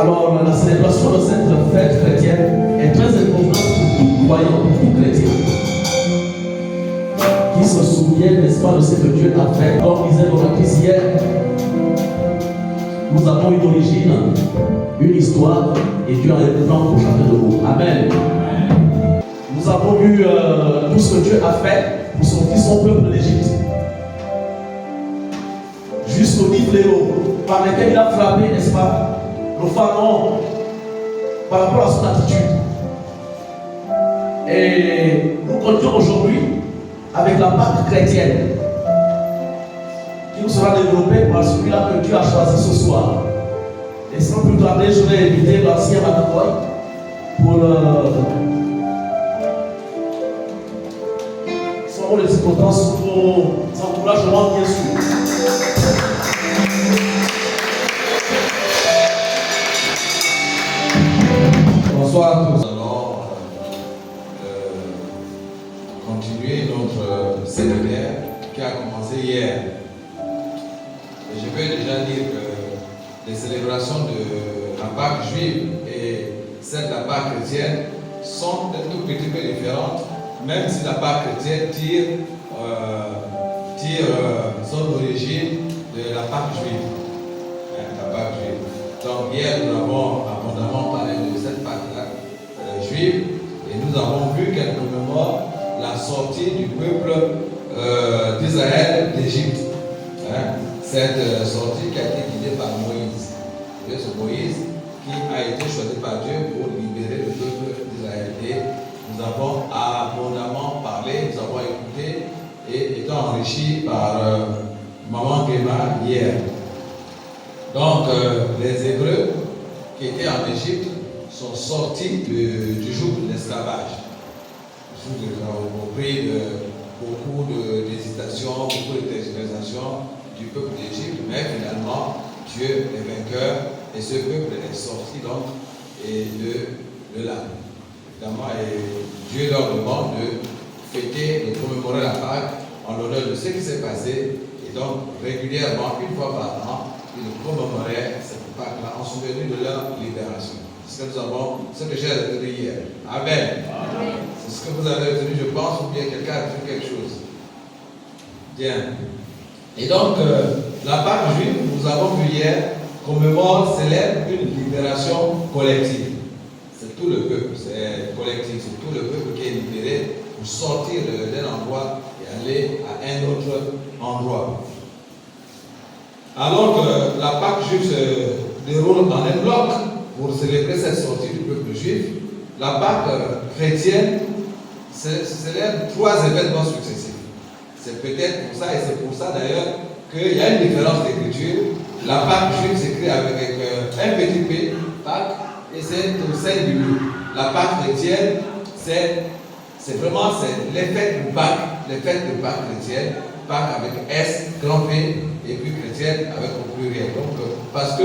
Alors, la célébration de cette fête chrétienne est très importante pour tout croyant, pour tout chrétien qui se souvient, n'est-ce pas, de ce que Dieu a fait. Comme disait l'oratrice hier, nous avons une origine, une histoire, et Dieu a un plan pour chacun de nous. Amen. Nous avons vu tout ce que Dieu a fait pour sortir son peuple d'Égypte. Jusqu'aux 10 fléaux par lesquels il a frappé, n'est-ce pas, le pharaon par rapport à son attitude. Et nous continuons aujourd'hui avec la Pâque chrétienne qui nous sera développée par celui-là que Dieu a choisi ce soir. Et sans plus tarder, je vais inviter l'ancien Matakoy pour son rôle de circonstance, son encouragement, bien sûr. Bonsoir à tous. Nous allons continuer notre séminaire qui a commencé hier. Et je peux déjà dire que les célébrations de la Pâque juive et celle de la Pâque chrétienne sont un tout petit peu différentes, même si la Pâque chrétienne tire son origine de la Pâque juive. La Pâque juive. Donc hier nous avons abondamment parlé de cette Pâque-là juive et nous avons vu qu'elle commémore la sortie du peuple d'Israël d'Égypte. Cette sortie qui a été guidée par Moïse. C'est Moïse qui a été choisi par Dieu pour libérer le peuple d'Israël. Et nous avons abondamment parlé, nous avons écouté et été enrichis par Maman Clément hier. Donc, les Hébreux qui étaient en Égypte sont sortis du joug de l'esclavage. Au prix de beaucoup d'hésitations, beaucoup de tergiversations du peuple d'Égypte, mais finalement, Dieu est vainqueur et ce peuple est sorti donc de là. Évidemment, et Dieu leur demande de fêter, de commémorer la Pâque en l'honneur de ce qui s'est passé et donc régulièrement, une fois par an, ils commémoraient cette Pâque-là en souvenir de leur libération. C'est ce que nous avons, ce que j'ai retenu hier. Amen. C'est ce que vous avez retenu, je pense, ou bien quelqu'un a retenu quelque chose. Bien. Et donc, la Pâque juive, nous avons vu hier, commémore, célèbre une libération collective. C'est tout le peuple, c'est collectif, c'est tout le peuple qui est libéré pour sortir d'un endroit et aller à un autre endroit. Alors que la Pâque juive se déroule dans un bloc pour célébrer cette sortie du peuple juif, la Pâque chrétienne célèbre 3 événements successifs. C'est peut-être pour ça, et c'est pour ça d'ailleurs qu'il y a une différence d'écriture. La Pâque juive s'écrit avec un petit p, Pâque, et c'est au singulier. La Pâque chrétienne, c'est vraiment les fêtes de Pâque, les fêtes de Pâque chrétienne, Pâque avec S, grand P, et puis chrétienne avec au pluriel. Donc, parce que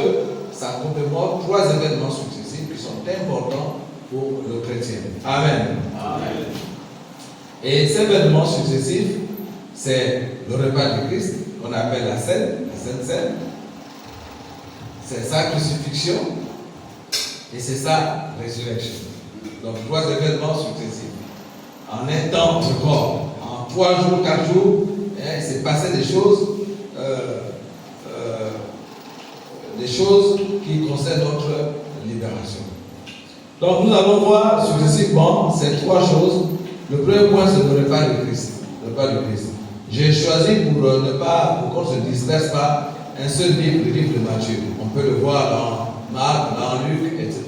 ça commémore 3 événements successifs qui sont importants pour le chrétien. Amen. Amen. Et ces événements successifs, c'est le repas du Christ, qu'on appelle la Sainte Seine, c'est sa crucifixion, et c'est sa résurrection. Donc 3 événements successifs. En un temps record, en 3 jours, 4 jours, il s'est passé des choses qui concernent notre libération. Donc nous allons voir successivement ces 3 choses. Le premier point, c'est le repas du Christ. Le repas du Christ. J'ai choisi pour qu'on ne se disperse pas un seul livre, le livre de Matthieu. On peut le voir dans Marc, dans Luc, etc.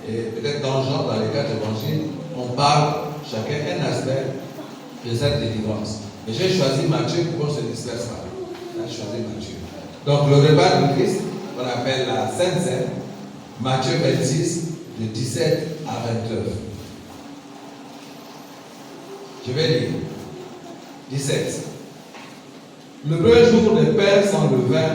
Et peut-être dans Jean, dans les 4 évangiles, on parle chacun un aspect de cette délivrance. Mais j'ai choisi Matthieu pour qu'on ne se disperse pas. J'ai choisi Matthieu. Donc le repas du Christ, qu'on appelle la Sainte Seine, Matthieu 26, de 17 à 29. Je vais lire. 17. Le premier jour des pères sans levain,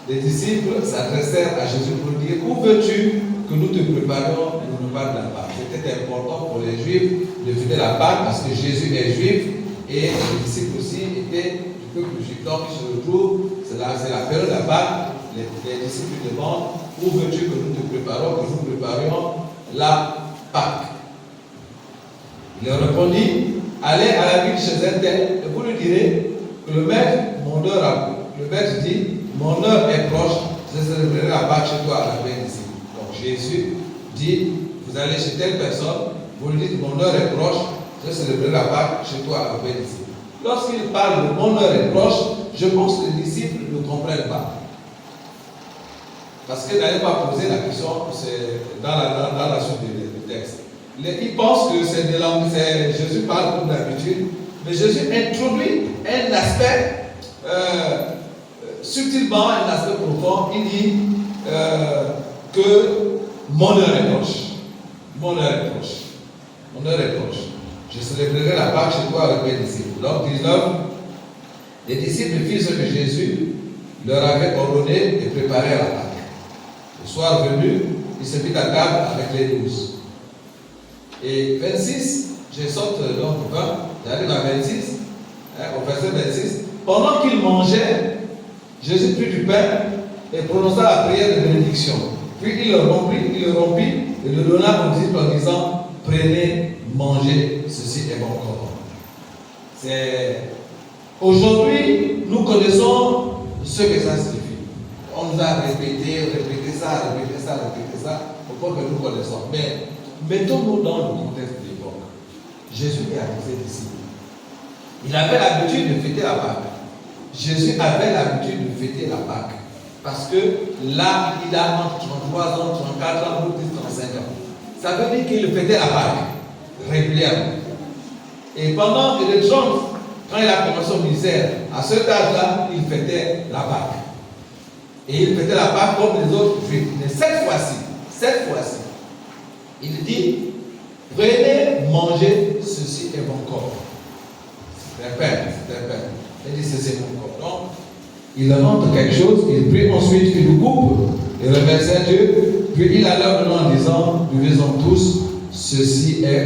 les disciples s'adressèrent à Jésus pour dire: où veux-tu que nous te préparions le repas de la Pâque? C'était important pour les Juifs de fêter la Pâque parce que Jésus est juif et les disciples aussi étaient du peuple juif. Donc ils se retrouvent, c'est la période de la Pâque, les disciples demandent où veux-tu que nous te préparions, que nous préparions la Pâque? Il leur répondit, allez à la ville chez un tel, et vous lui direz que le maître dit, mon heure est proche, je célébrerai la Pâque chez toi à la veille d'ici. Donc Jésus dit, vous allez chez telle personne, vous lui dites, mon heure est proche, je célébrerai la Pâque chez toi à la veille d'ici. Lorsqu'il parle de mon heure est proche, je pense que les disciples ne comprennent pas. Parce qu'ils n'avaient pas posé la question, c'est dans la suite du texte. Ils pensent que Jésus parle comme d'habitude, mais Jésus introduit un aspect subtilement, un aspect profond. Il dit que mon heure est proche. Mon heure est proche. Mon heure est proche. Je célébrerai la Pâque chez toi avec mes disciples. Donc 19, les disciples firent ce que Jésus leur avait ordonné et préparé à la Pâque. Le soir venu, il se mit à table avec les 12. Et 26, je saute donc 20, j'arrive à 26, au verset 26. Pendant qu'il mangeait, Jésus prit du pain et prononça la prière de bénédiction. Puis il le rompit et le donna aux disciples en disant, prenez, mangez, ceci est mon corps. Aujourd'hui, nous connaissons ce que ça signifie. On nous a répété ça, au point que nous connaissons. Mais mettons-nous dans le contexte de l'époque. Jésus est avec ses disciples. Il avait l'habitude de fêter la Pâque. Jésus avait l'habitude de fêter la Pâque. Parce que là, il a entre 33 ans, 34 ans, 35 ans. Ça veut dire qu'il fêtait la Pâque régulièrement. Et pendant que les gens, quand il a commencé au ministère, à cet âge-là, il fêtait la Pâque. Et il fêtait la Pâque comme les autres juifs. Mais cette fois-ci, il dit, venez manger, ceci est mon corps. C'est un pain. Il dit, ceci est mon corps. Donc, il rentre quelque chose, il prit ensuite une coupe, et remercia Dieu, puis il alla leur en disant, buvez-en tous,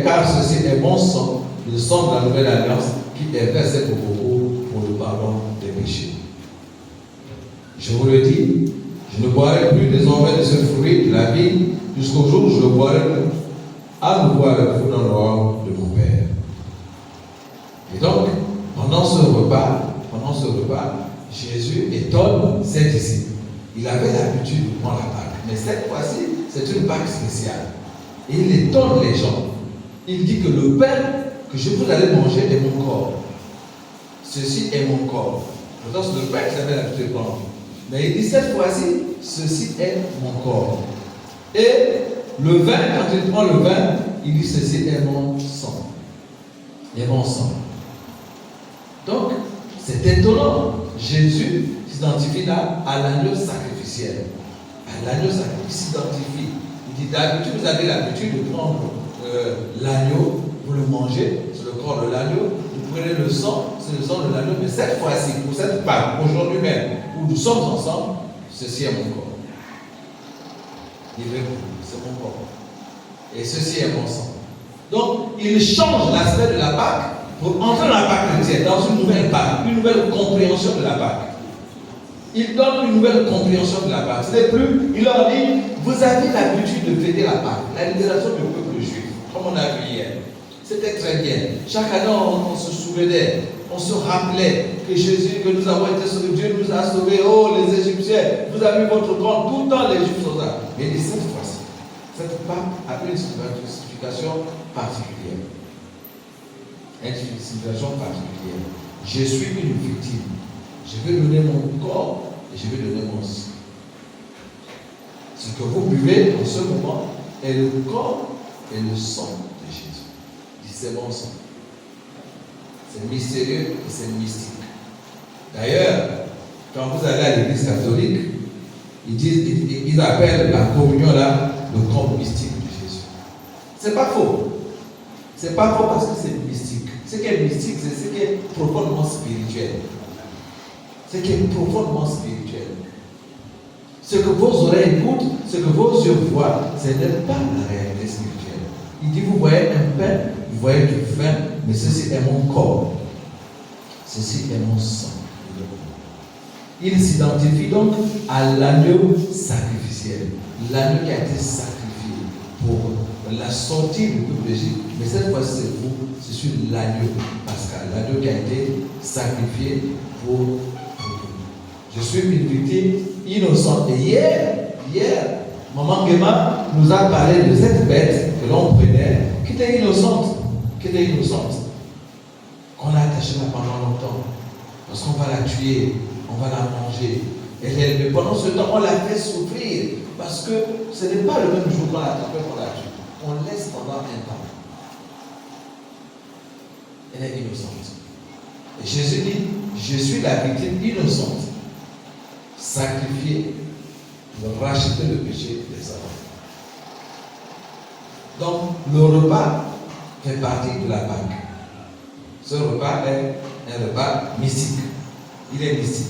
car ceci est mon sang, le sang de la nouvelle alliance, qui est versé pour beaucoup pour le pardon des péchés. Je vous le dis, je ne boirai plus désormais de ce fruit de la vie jusqu'au jour où je le boirai à nouveau avec vous dans le royaume de mon Père. Et donc, pendant ce repas, Jésus étonne ses disciples. Il avait l'habitude de prendre la Pâque, mais cette fois-ci, c'est une Pâque spéciale. Et il étonne les gens. Il dit que le pain que je vous allez manger est mon corps. Ceci est mon corps. Pourtant, c'est le pain que j'avais l'habitude de prendre. Mais il dit cette fois-ci, ceci est mon corps. Et le vin, quand il prend le vin, il dit ceci est mon sang. Et mon sang. Donc, c'est étonnant. Jésus s'identifie là à l'agneau sacrificiel. À l'agneau sacrificiel, il s'identifie. Il dit d'habitude, vous avez l'habitude de prendre l'agneau, vous le mangez, c'est le corps de l'agneau, vous prenez le sang, c'est le sang de l'agneau, mais cette fois-ci, pour cette Pâque, aujourd'hui même, où nous sommes ensemble, ceci est mon corps. C'est mon corps. Et ceci est mon sang. Donc, il change l'aspect de la Pâque pour entrer dans la Pâque chrétienne, dans une nouvelle Pâque, une nouvelle compréhension de la Pâque. Il donne une nouvelle compréhension de la Pâque. Ce n'est plus, il leur dit, vous avez l'habitude de fêter la Pâque, la libération du peuple juif, comme on a vu hier. C'était très bien. Chaque année, on se souvenait, on se rappelait que Jésus, que nous avons été sauvés, Dieu nous a sauvés. Oh, les Égyptiens, vous avez votre compte, tout le temps les Juifs sont là. Mais de cette fois-ci, cette Pâque a une signification particulière. Une signification particulière. Je suis une victime. Je vais donner mon corps et je vais donner mon sang. Ce que vous buvez en ce moment est le corps et le sang de Jésus. C'est mon sang. C'est mystérieux et c'est mystique. D'ailleurs, quand vous allez à l'église catholique, ils appellent la communion là le corps mystique de Jésus. C'est pas faux. C'est pas faux parce que c'est mystique. Ce qui est mystique, c'est ce qui est profondément spirituel. Ce qui est profondément spirituel. Ce que vos oreilles écoutent, ce que vos yeux voient, ce n'est pas la réalité spirituelle. Il dit, vous voyez un pain, vous voyez du vin, mais ceci est mon corps. Ceci est mon sang. Il s'identifie donc à l'agneau sacrificiel. L'agneau qui a été sacrifié pour la sortie du peuple d'Égypte. Mais cette fois-ci, c'est vous, je suis l'agneau pascal, l'agneau qui a été sacrifié pour vous. Je suis une victime innocente. Et hier, Maman Guéma nous a parlé de cette bête que l'on prenait, qui était innocente, qu'on a attachée là pendant longtemps. Parce qu'on va la tuer, on va la manger. Et pendant ce temps, on la fait souffrir. Parce que ce n'est pas le même jour qu'on l'a attrapée qu'on la tue. On laisse pendant un temps. Elle est innocente. Et Jésus dit, je suis la victime innocente, sacrifiée pour racheter le péché des hommes. Donc, le repas fait partie de la Pâque. Ce repas est un repas mystique. Il est mystique.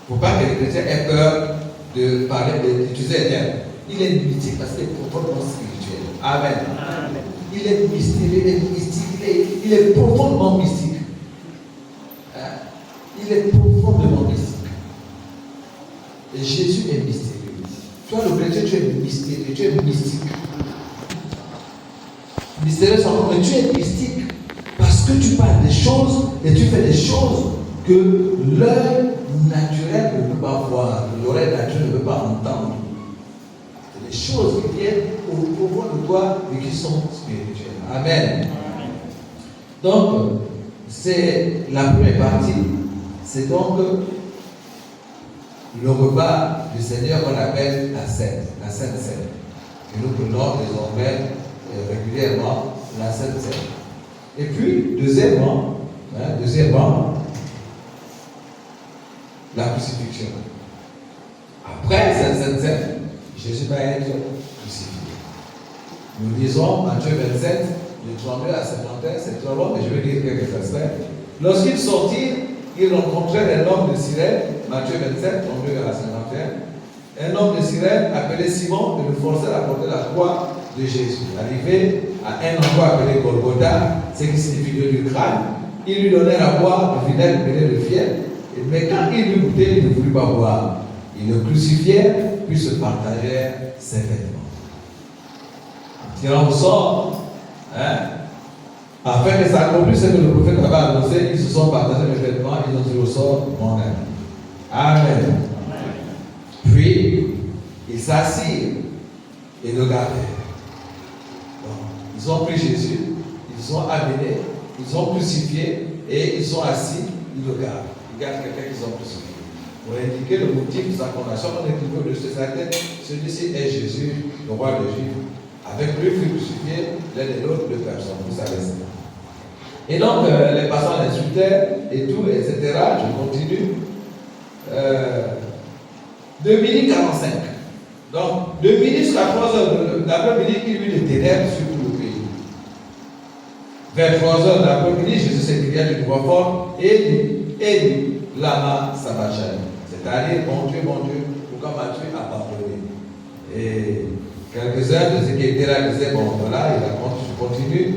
Il ne faut pas que les chrétiens aient peur de parler, d'utiliser les termes. Il est mystique parce qu'il est profondément spirituel. Amen. Amen. Il est mystique, il est profondément mystique. Il est profondément mystique. Et Jésus est mystérieux. Toi, le chrétien, tu es mystérieux, tu es mystique. Mystérieux, mais tu es mystique. Parce que tu parles des choses et tu fais des choses que l'œil naturel ne peut pas voir, que l'oreille naturelle ne peut pas entendre. C'est des choses qui viennent au profond de toi et qui sont spirituelles. Amen. Donc, c'est la première partie. C'est donc le repas du Seigneur qu'on appelle la Sainte Seine. Et nous prenons désormais régulièrement la Sainte Seine. Et puis, deuxièmement, la crucifixion. Après cette Sainte Seine, Jésus va être crucifié. Nous lisons Matthieu 27, de 32 à 51, c'est trop long, mais je vais lire quelques aspects. Lorsqu'ils sortirent, ils rencontrèrent un homme de Cyrène, Matthieu 27, 32 à 51. Un homme de Cyrène appelé Simon et le forçait à porter la croix de Jésus. Arrivé à un endroit appelé Golgotha, ce qui signifie Dieu du crâne, ils lui donnèrent à boire du vinaigre mêlé de fiel. Mais quand il eut goûté, il ne voulut pas boire. Ils le crucifièrent, puis se partagèrent ses vêtements. En tirant au sort, afin que ça accomplisse ce que le prophète avait annoncé, ils se sont partagés mes vêtements, ils ont tiré au sort mon âme. Amen. Puis, ils s'assirent et le gardèrent. Ils ont pris Jésus, ils ont amené, ils ont crucifié et ils sont assis, ils le gardent. Ils gardent quelqu'un qu'ils ont crucifié. Pour indiquer le motif de sa condamnation, on écrivait de sa tête, celui-ci est Jésus, le roi des Juifs. Avec lui, fut crucifié l'un et l'autre, deux personnes. Vous savez ça. Et donc, les passants l'insultaient et tout, etc. Je continue. De midi 45. Donc, de midi jusqu'à 3h d'après-midi, il y eut des ténèbres sur tout le pays. Vers 3h d'après-midi, Jésus s'écria d'une voix forte, Élie, lama sabachthani. C'est-à-dire, mon Dieu, pourquoi m'as-tu abandonné? Et quelques-uns de ceux qui étaient là disaient, bon, voilà, je continue.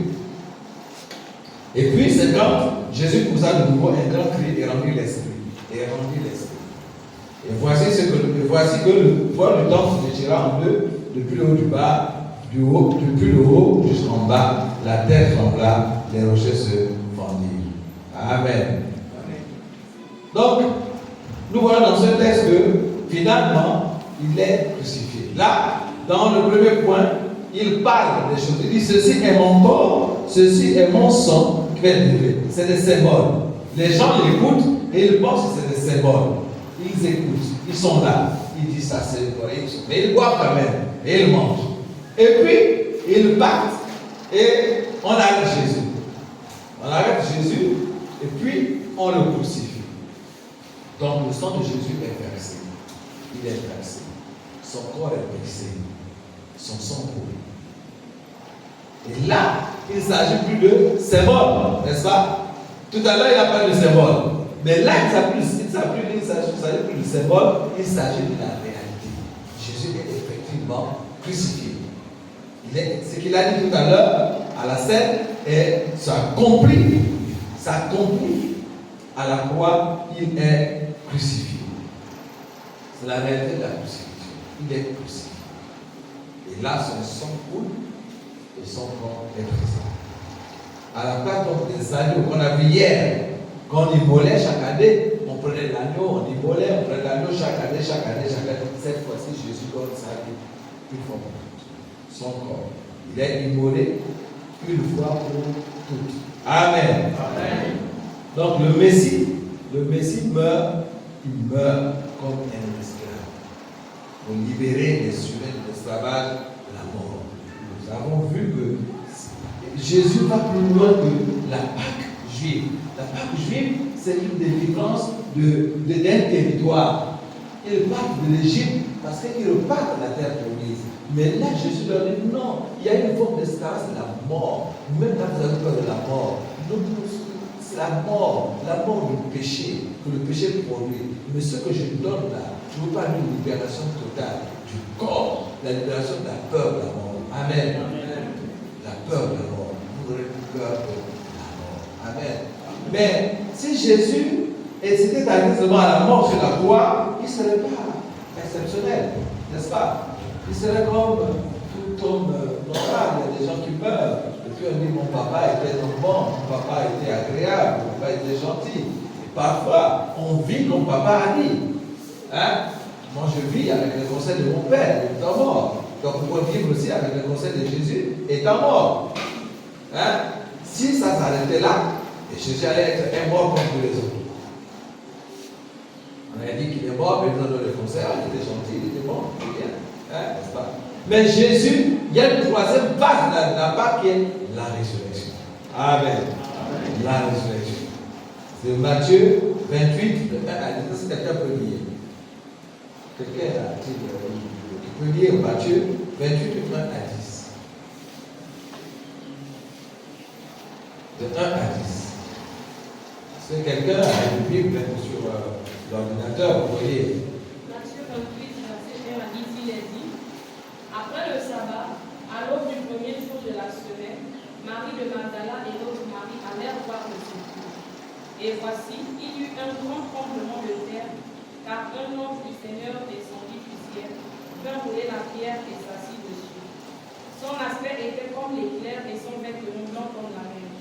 Et puis, c'est quand Jésus poussa de nouveau un grand cri et rendit l'esprit. Et voici que le voile du temple se déchira en deux, depuis le haut du bas, depuis le haut jusqu'en bas, la terre trembla, les rochers se fendirent. Amen. Donc, nous voyons dans ce texte que finalement, il est crucifié. Là, dans le premier point, il parle des choses. Il dit, ceci est mon corps, ceci est mon sang qui est livré. C'est des symboles. Les gens l'écoutent et ils pensent que c'est des symboles. Ils écoutent, ils sont là. Ils disent ça, c'est vrai. Mais ils boivent quand même et ils mangent. Et puis, ils partent et on arrête Jésus. On arrête Jésus et puis on le crucifie. Donc le sang de Jésus est versé. Il est versé. Son corps est versé. Son sang coule. Et là, il ne s'agit plus de symbole, n'est-ce pas? Tout à l'heure, il a parlé de symbole. Mais là, il ne s'agit plus de symbole, il s'agit de la réalité. Jésus est effectivement crucifié. Ce qu'il a dit tout à l'heure, à la scène, et s'accomplit à la croix, il est crucifié. C'est la réalité de la crucifixion. Il est crucifié. Et là, son sang coule et son corps est présent. À la place donc des agneaux qu'on a vu hier, quand on immolait chaque année, on prenait l'agneau, on immolait, on prenait l'agneau chaque année. Cette fois-ci, Jésus donne sa vie une fois pour toutes. Son corps. Il est immolé une fois pour toutes. Amen. Amen. Donc le Messie meurt, il meurt comme un esclave. Pour libérer les humains de l'esclavage, de la mort. Nous avons vu que Jésus va plus loin que la Pâque juive. La Pâque juive, c'est une délivrance d'un territoire. Ils partent de l'Égypte parce qu'ils repartent de la terre promise. Mais là, Jésus leur dit non, il y a une forme d'esclavage, c'est la mort. Même quand vous avez peur de la mort, c'est la mort du péché, que le péché produit. Mais ce que je donne là, je ne veux pas une libération totale du corps, la libération de la peur de la mort. Amen. Amen. La peur de la mort. Vous n'aurez plus peur de la mort. Amen. Mais si Jésus s'était arrivé seulement à la mort sur la croix, il ne serait pas exceptionnel, n'est-ce pas? Il serait comme tout homme normal. Il y a des gens qui meurent. Et puis on dit mon papa était bon, mon papa était agréable, mon papa était gentil. Et parfois, on vit comme papa a dit. Hein? Moi, je vis avec les conseils de mon père, étant mort. Donc, vous pouvez vivre aussi avec les conseils de Jésus, étant mort. Hein? Si ça s'arrêtait là, et Jésus allait être un mort comme tous les autres. On a dit qu'il est mort, mais nous avons donné le conseil, il était gentil, il était bon, il est bien. Hein? N'est-ce pas? Mais Jésus, il y a une troisième phase de la Pâque qui est la résurrection. Amen. Amen. La résurrection. C'est Matthieu 28, de 1 à 10. Si quelqu'un peut lire. Quelqu'un peut lire Matthieu 28, de 1 à 10. De 1 à 10. Si quelqu'un a une Bible sur l'ordinateur, vous voyez. Matthieu 28, verset 1 à 10, il est dit. Après le sabbat, à l'aube du premier jour de la semaine, Marie de Magdala et l'autre Marie allèrent voir le sépulcre. Et voici, il y eut un grand tremblement de terre, car un ange du Seigneur descendit du ciel, vint rouler la pierre et s'assit dessus. Son aspect était comme l'éclair et son vêtement blanc comme la neige.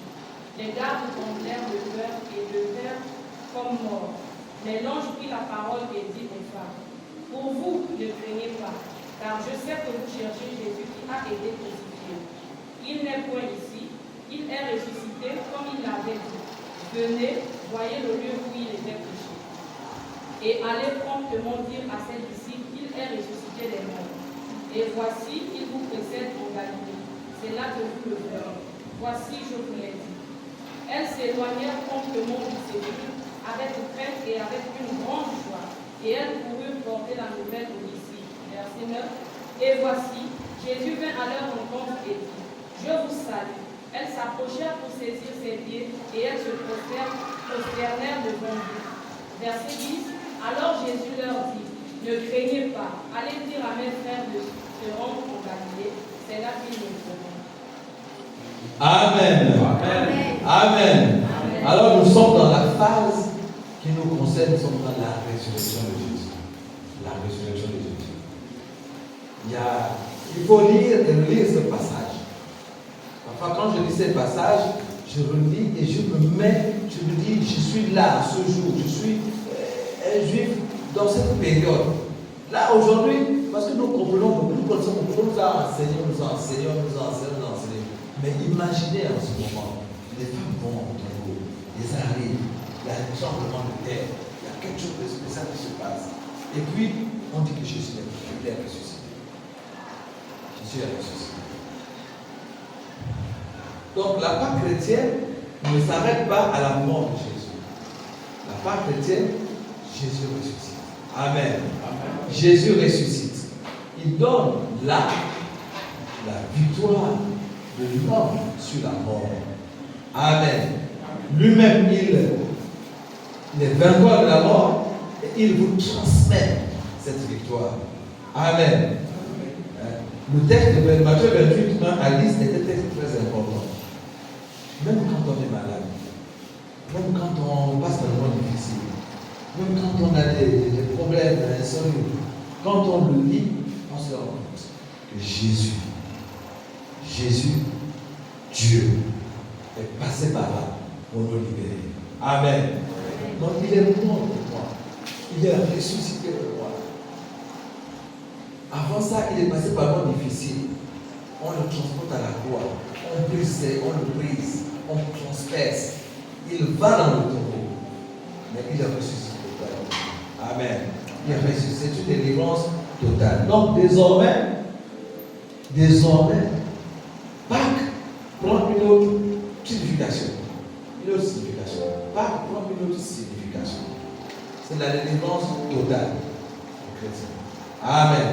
Les gardes tremblèrent de peur et devinrent comme morts. Mais l'ange prit la parole et dit aux femmes, pour vous, ne craignez pas. Car je sais que vous cherchez Jésus qui a été crucifié. Il n'est point ici, il est ressuscité comme il l'avait dit. Venez, voyez le lieu où il était couché. Et allez promptement dire à ses disciples qu'il est ressuscité des morts. Et voici, il vous précède en Galilée. C'est là que vous le verrez. Voici, je vous l'ai dit. Elles s'éloignèrent promptement du sépulcre avec crainte et avec une grande joie. Et elles coururent porter la nouvelle aux disciples. Verset 9. Et voici, Jésus vint à leur rencontre et dit, je vous salue. Elles s'approchèrent pour saisir ses pieds et elles se prosternèrent devant lui. Verset 10. Alors Jésus leur dit, ne craignez pas, allez dire à mes frères de se rendre en Galilée, c'est là qu'ils me verront. Amen. Amen. Amen. Amen. Alors nous sommes dans la phase qui nous concerne, nous sommes dans la résurrection de Jésus. La résurrection de Jésus. Il faut lire et relire ce passage. Parfois, quand je lis ce passage, je relis et je me dis, je suis là, ce jour, je suis un juif dans cette période. Là, aujourd'hui, parce que nous comprenons beaucoup, nous nous a enseigné. Mais imaginez en ce moment, les femmes vont au tombeau, ils arrivent, il y a un tremblement de terre, il y a quelque chose de spécial qui se passe. Et puis, on dit que Jésus est ressuscité. Jésus est ressuscité. Donc, la Pâque chrétienne ne s'arrête pas à la mort de Jésus. La Pâque chrétienne, Jésus ressuscite. Amen. Amen. Jésus ressuscite. Il donne la victoire de l'homme sur la mort. Amen. Lui-même, il est vainqueur de la mort et il vous transmet cette victoire. Amen. Le texte de Matthieu 28, 1 à 10 est un texte très important. Même quand on est malade, même quand on passe un moment difficile, Même quand on a des problèmes insolubles, quand on le lit, on se rend compte que Jésus, Dieu, est passé par là pour nous libérer. Amen. Donc il est mort pour moi. Il est ressuscité pour moi. Avant ça, il est passé par un moment difficile. On le transporte à la croix. On le brise, on le transperce. Il va dans le tombeau. Mais il est ressuscité. Amen. Il est ressuscité. C'est une délivrance totale. Donc désormais, Pâques prend une autre signification. Pâques prend une autre signification. C'est la délivrance totale au chrétien. Amen.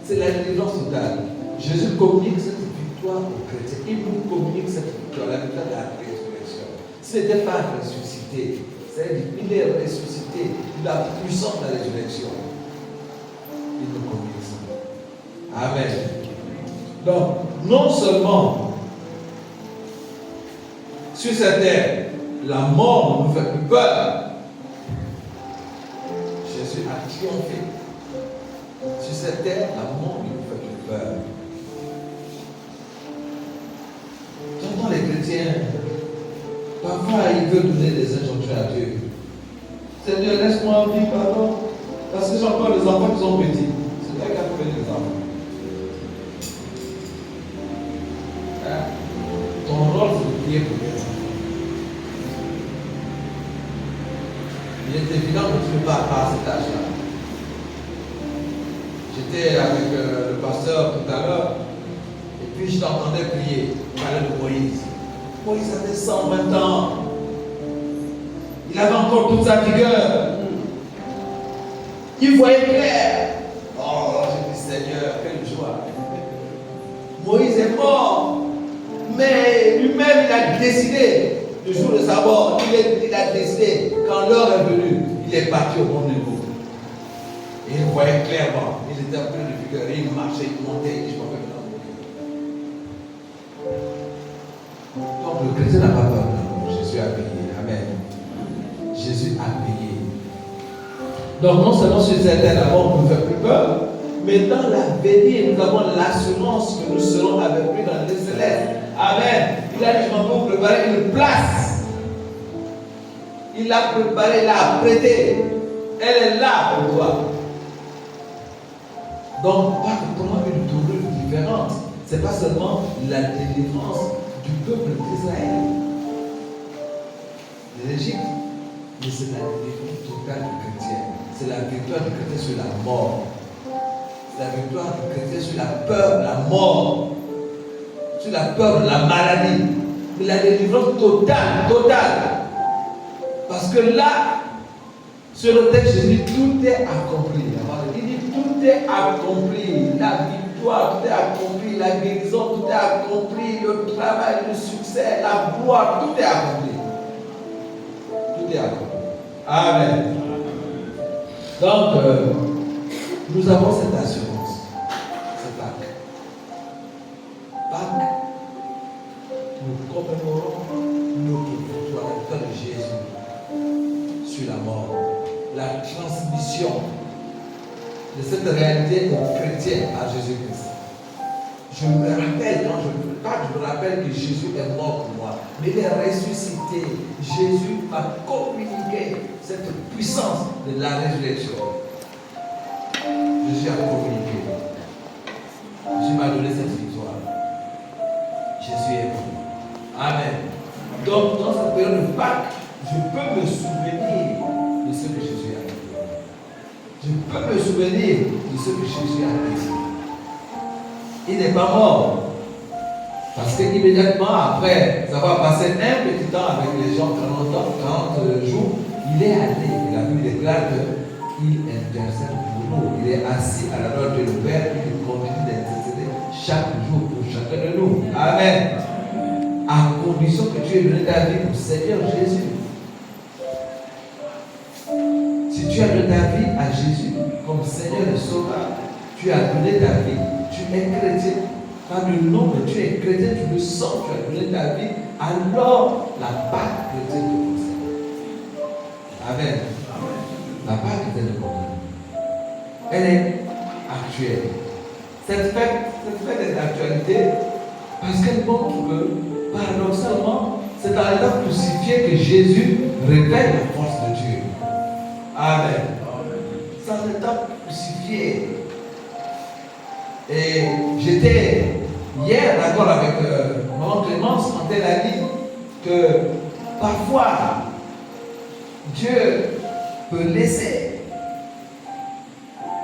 C'est la délivrance totale. Jésus communique cette victoire aux chrétiens. Il nous communique cette victoire, la victoire de la résurrection. Ce n'était pas ressuscité. C'est-à-dire qu'il est ressuscité. Il a puissance de la résurrection. Il nous communique ça. Amen. Donc, non seulement sur cette terre, la mort nous fait plus peur. Jésus a triomphé. Sur cette terre, la mort nous fait plus peur. J'entends les chrétiens, parfois ils veulent donner des injonctions à Dieu. Seigneur, laisse-moi vivre, pardon, parce que j'ai encore les enfants qui sont petits. C'est vrai qu'il y a fait des enfants. Ton rôle, c'est de prier pour les enfants. Il est évident que tu ne pars pas à cet âge-là. J'étais avec le pasteur tout à l'heure, et puis je t'entendais prier. Il parlait de Moïse. Moïse avait 120 ans. Il avait encore toute sa vigueur. Il voyait clair. Oh, j'ai dit Seigneur, quelle joie. Moïse est mort. Mais lui-même, il a décidé, le jour de sa mort, il a décidé, quand l'heure est venue, il est parti au bon niveau. Et il voyait clairement, il était plein de vigueur, il marchait, il montait, il disait, je m'en vais maintenant. Donc le chrétien n'a pas peur. Jésus a payé. Amen. Jésus a payé. Donc non seulement sur cette terre, la mort ne nous fait plus peur, mais dans l'avenir, nous avons l'assurance que nous serons avec lui dans les célestes. Amen. Il a dit, je m'en vais vous préparer une place. Il l'a préparée, il l'a apprêtée. Elle est là pour toi. Donc, pas vraiment une tournure différente. Ce n'est pas seulement la délivrance du peuple d'Israël, de l'Égypte, mais c'est la délivrance totale du chrétien. C'est la victoire du chrétien sur la mort. C'est la victoire du chrétien sur la peur de la mort, sur la peur de la maladie. Mais la délivrance totale. Parce que là, sur le texte, Jésus dit tout est accompli. Il dit tout est accompli. La victoire, tout est accompli. La guérison, tout est accompli. Le travail, le succès, la gloire, tout est accompli. Tout est accompli. Amen. Donc, nous avons cette assurance. C'est Pâques. Pâques, nous commémorons notre victoire, la victoire de Jésus sur la mort. La transmission de cette réalité aux chrétiens à Jésus-Christ. Je me rappelle, quand je me rappelle que Jésus est mort pour moi, mais il est ressuscité. Jésus m'a communiqué cette puissance de la résurrection. Jésus a communiqué. Jésus m'a donné cette victoire. Jésus est mort. Amen. Donc, dans cette période de Pâques, je peux me souvenir de ce que Jésus a fait. Je peux me souvenir de ce que Jésus a fait. Il n'est pas mort. Parce qu'immédiatement après avoir passé un petit temps avec les gens, 40 jours, il est allé. Et la Bible déclare qu'il intercède pour nous. Il est assis à la droite de le Père et il continue d'intercéder chaque jour pour chacun de nous. Amen. À condition que tu aies donné ta vie au Seigneur Jésus. Si tu as donné ta vie à Jésus comme Seigneur et Sauveur, tu as donné ta vie, tu es chrétien. Pas le nom, mais tu es chrétien, tu le sens, tu as donné ta vie, alors la Pâque chrétienne te concerne. Amen. la Pâque est indépendante. Elle est actuelle. Cette fête est d'actualité parce qu'elle montre que, paradoxalement, c'est dans l'état crucifié que Jésus révèle la force de Dieu. Amen. C'est dans l'état crucifié. Et j'étais hier d'accord avec Maman Clémence quand elle a dit que parfois Dieu peut laisser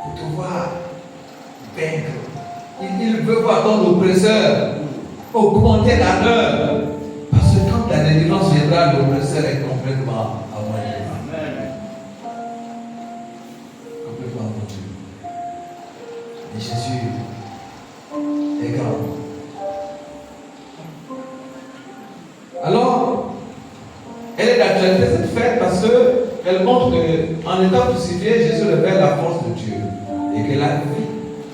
pour te voir vaincre. Il veut voir ton oppresseur augmenter la leur. Parce que quand la délivrance viendra, l'oppresseur est complètement amoindri. Complètement amoindri. Et Jésus est grand. Alors, elle est d'actualité cette fête parce qu'elle montre qu'en étant crucifié, Jésus révèle la force de Dieu et que la vie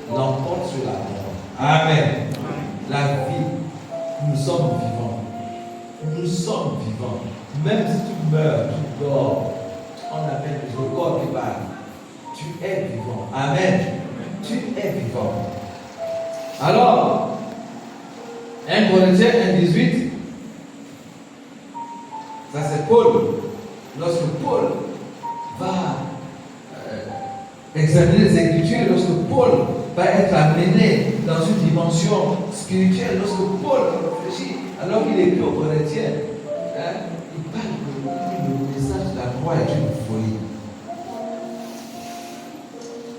l'emporte sur la mort. Amen. La vie, nous sommes vivants. Nous sommes vivants. Même si tu meurs, tu dors, on appelle le corps qui parle. Tu es vivant. Amen. Tu es vivant. Alors, 1 Corinthiens 1,18, ça c'est Paul. Lorsque Paul va examiner les Écritures, lorsque Paul va être amené dans une dimension spirituelle, lorsque Paul réfléchit, alors qu'il écrit aux Corinthiens, il parle que le message de la croix est une folie.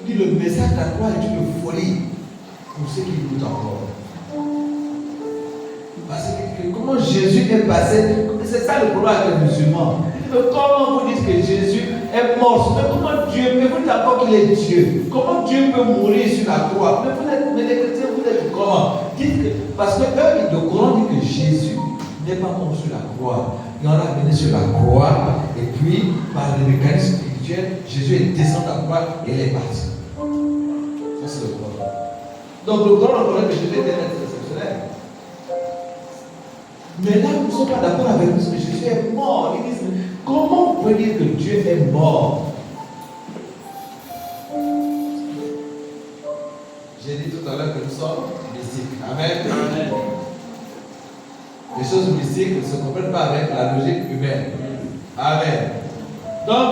Il dit le message de la croix est une folie pour ceux qui écoutent encore. Parce que comment Jésus est passé, c'est ça le problème avec les musulmans. Comment vous dites que Jésus est mort? Mais comment Dieu, mais vous dites encore qu'il est Dieu. Comment Dieu peut mourir sur la croix? Mais les chrétiens, vous êtes comment? Dites que, parce que eux, le Coran dit que Jésus n'est pas mort sur la croix. Il en a amené sur la croix, et puis, par le mécanisme spirituel, Jésus est descendu à la croix et il est parti. Ça, c'est le Coran. Donc, le Coran reconnaît que Jésus était exceptionnel. Mais là, nous ne sommes pas d'accord avec nous que Jésus est mort. Ils disent, comment vous pouvez dire que Dieu est mort? J'ai dit tout à l'heure que nous sommes mystiques. Amen. Amen. Les choses mystiques ne se comprennent pas avec la logique humaine. Amen. Donc,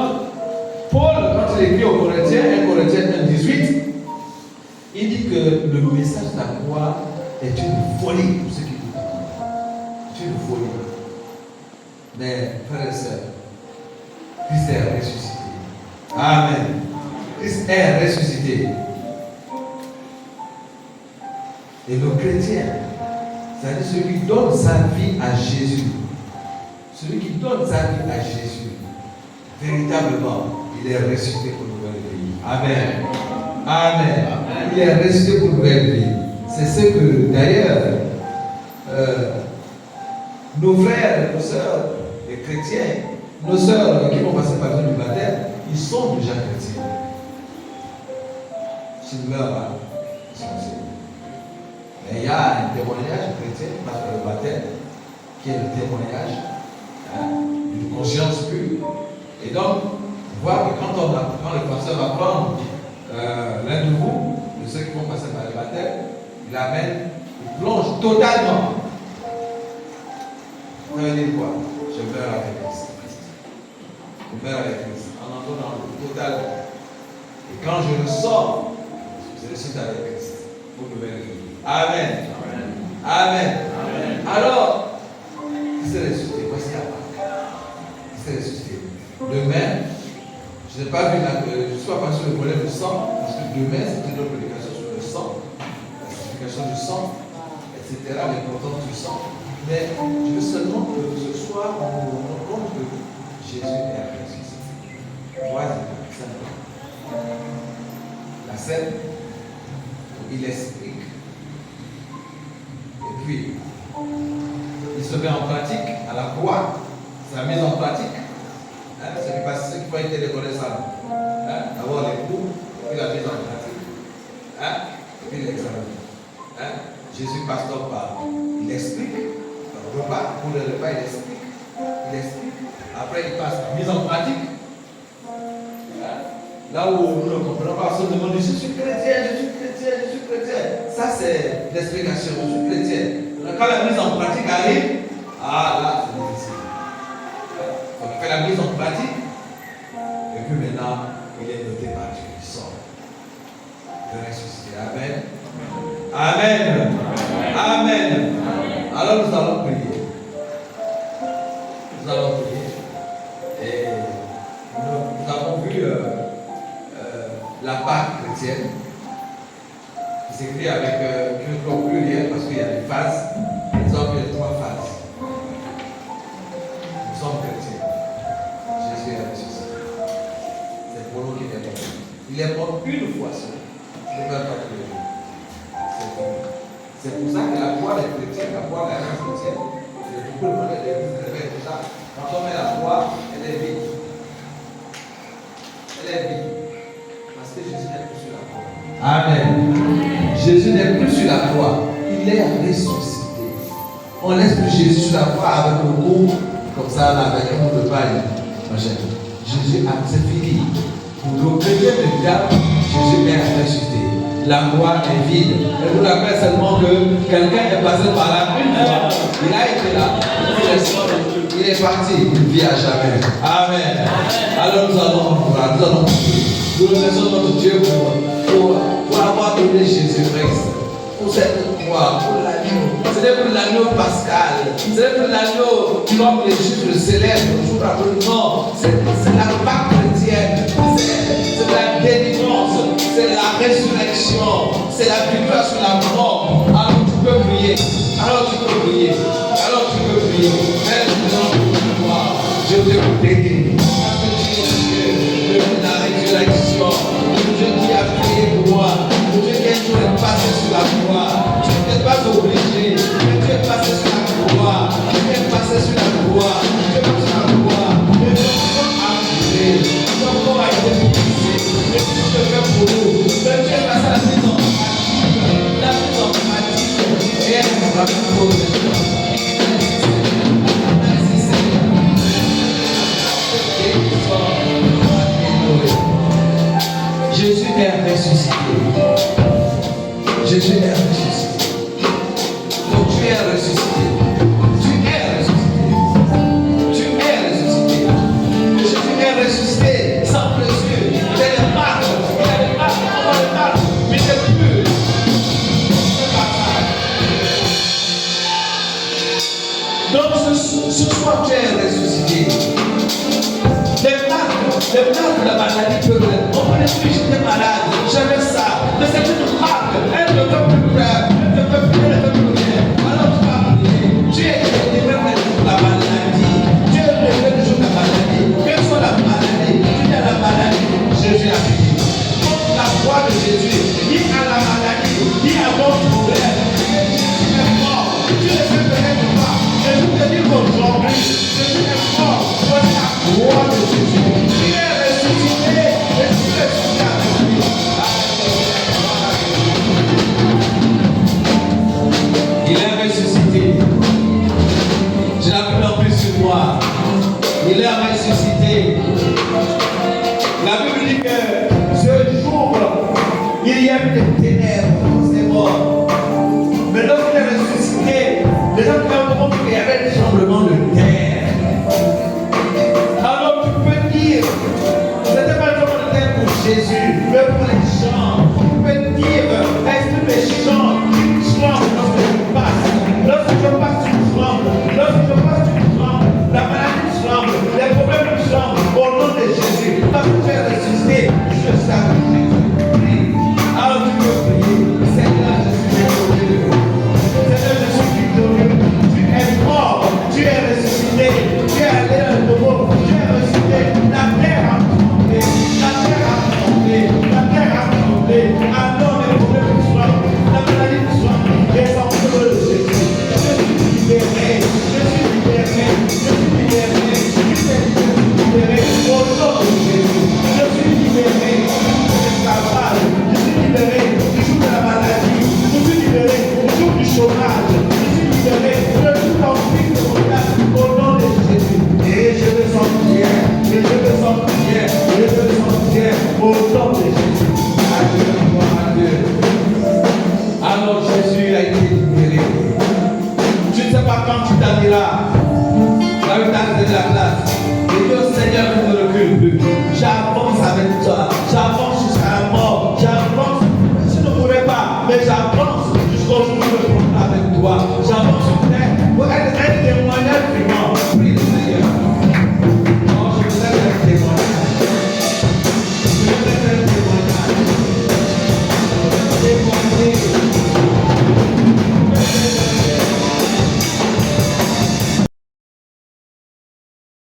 Paul, quand il écrit aux Corinthiens, 1 Corinthiens 1,18, il dit que le message de la croix est une folie pour ceux qui une folie. Mais frères et sœurs, Christ est ressuscité. Amen. Christ est ressuscité. Et le chrétien, c'est-à-dire celui qui donne sa vie à Jésus, celui qui donne sa vie à Jésus, véritablement, il est ressuscité pour une nouvelle vie. Amen. Amen. Amen. Il est ressuscité pour une nouvelle vie. C'est ce que, d'ailleurs, nos frères, nos sœurs, les chrétiens, nos sœurs qui vont passer par le baptême, ils sont déjà chrétiens. S'ils meurent, ils sont sauvés. Mais il y a un témoignage chrétien par le baptême, qui est le témoignage d'une conscience pure. Et donc, voir que quand le pasteur va prendre l'un de vous, de ceux qui vont passer par le baptême, il amène, il plonge totalement. Ça veut dire quoi? Je meurs avec Christ. Je meurs avec Christ. En entrant dans le total. Et quand je le sors, je ressuscite avec Christ. Pour une nouvelle vie. Amen. Amen. Amen. Amen. Alors, Christ est ressuscité. Voici la Pâque. Christ est ressuscité. Demain, je n'ai pas vu je ne suis pas sur le volet du sang, parce que demain, c'est une autre prédication sur le sang, la sanctification du sang, etc., l'importance du sang. Mais je veux seulement que ce soir, on nous rende compte que Jésus est ressuscité. Troisième, la scène où il explique. Et puis, il se met en pratique à la croix. C'est la mise en pratique. C'est ceux qui vont être reconnaissants. D'abord les coups, et puis la mise en pratique. Et puis l'examen. Jésus passe donc par, il explique. Le repas, pour le repas, il explique. Après, il passe la mise en pratique. Là où nous ne comprenons pas, on se demande, je suis chrétien, je suis chrétien, je suis chrétien. Ça, c'est l'explication, je suis chrétien. Quand la mise en pratique arrive, là, c'est difficile. Donc, il fait la mise en pratique, et puis maintenant, il est noté par Dieu, il sort. Le ressuscité. Amen. Amen. Amen. Alors, nous allons prier. Nous allons prier. Et nous avons vu la Pâque chrétienne qui s'écrit avec au pluriel parce qu'il y a des phases. Nous avons vu les 3 phases. Nous sommes chrétiens. Jésus est ressuscité. C'est pour nous qu'il est mort. Il est mort une fois seul. Il ne meurt pas tous les jours. C'est pour ça que la foi des chrétiens, la foi de la race chrétienne, c'est beaucoup de monde de l'église de l'évêque, tout ça. Quand on met la foi, elle est vide. Elle est vide. Parce que Jésus n'est plus sur la croix. Amen. Jésus n'est plus sur la croix. Il est ressuscité. On laisse plus Jésus sur la croix avec le cou, comme ça, là, avec un bout de paille. Jésus a, c'est fini. Pour le chrétien de diable, Jésus est ressuscité. La croix est vide. Et vous rappelez seulement que quelqu'un est passé par là une fois. Il a été là. Il est parti. Il vit à jamais. Amen. Alors nous allons prier. Nous remercions notre Dieu pour avoir donné Jésus-Christ. Pour cette croix, pour l'agneau. C'est pour l'agneau pascal. C'est pour l'agneau comme les Juifs le célèbrent. Je vous rappelle, non. C'est la Pâque chrétienne. C'est la délivrance. C'est la résurrection, c'est la victoire sur la mort. Alors tu peux prier. Alors tu peux prier. Alors tu peux prier. Père, nous allons pouvoir. Je vais vous bénir. Parce que tu es Dieu, le Dieu de la résurrection, le Dieu qui a prié pour moi, le Dieu qui est toujours passé sur la croix. Tu n'es pas obligé, mais tu es passé sur la croix. Tu es passé sur la croix. Tu es passé sur la croix. Et ton corps a brûlé. Ton corps a été brisé. Et tu te fais pour nous. Le Dieu est passé à la mise en pratique. La mise en pratique. Et elle nous a proposé. Merci Seigneur. Jésus est ressuscité. Jésus est ressuscité. Donc tu es ressuscité. Tu es ressuscité. Tu es ressuscité. Jésus est ressuscité sans blessure. Il a les marques. Il a les marques. On voit les marques. Mais il n'est plus. Donc ce soir tu es ressuscité. Les marques de la maladie peuvent être. On peut les plus, j'étais malade, j'avais ça. Mais c'est une marque. Elle ne peut plus faire. Elle ne peut plus, elle ne peut plus rien. Alors tu vas prier. Tu es délivré de la maladie. Tu es délivré de la maladie. Quelle soit la maladie, tu as la maladie. Jésus a fini. Donc la croix de Jésus, ni à la maladie, ni à mon problème. Jésus est mort. Tu ne sais peut-être pas. Et je te dis qu'aujourd'hui, Jésus est mort. Voici la croix de Jésus. Il est ressuscité. Et tu es ressuscité avec lui. es là. Tu as eu ta de la place. Et Dieu, Seigneur, ne me recule plus. J'avance avec toi. J'avance jusqu'à la mort. J'avance. Je ne pourrais pas, mais j'avance jusqu'au jour où je me prends avec toi. J'avance pour être un témoignage vivant. Prie le Seigneur. Non, je veux être un témoignage. Je veux être un témoignage. Témoigner.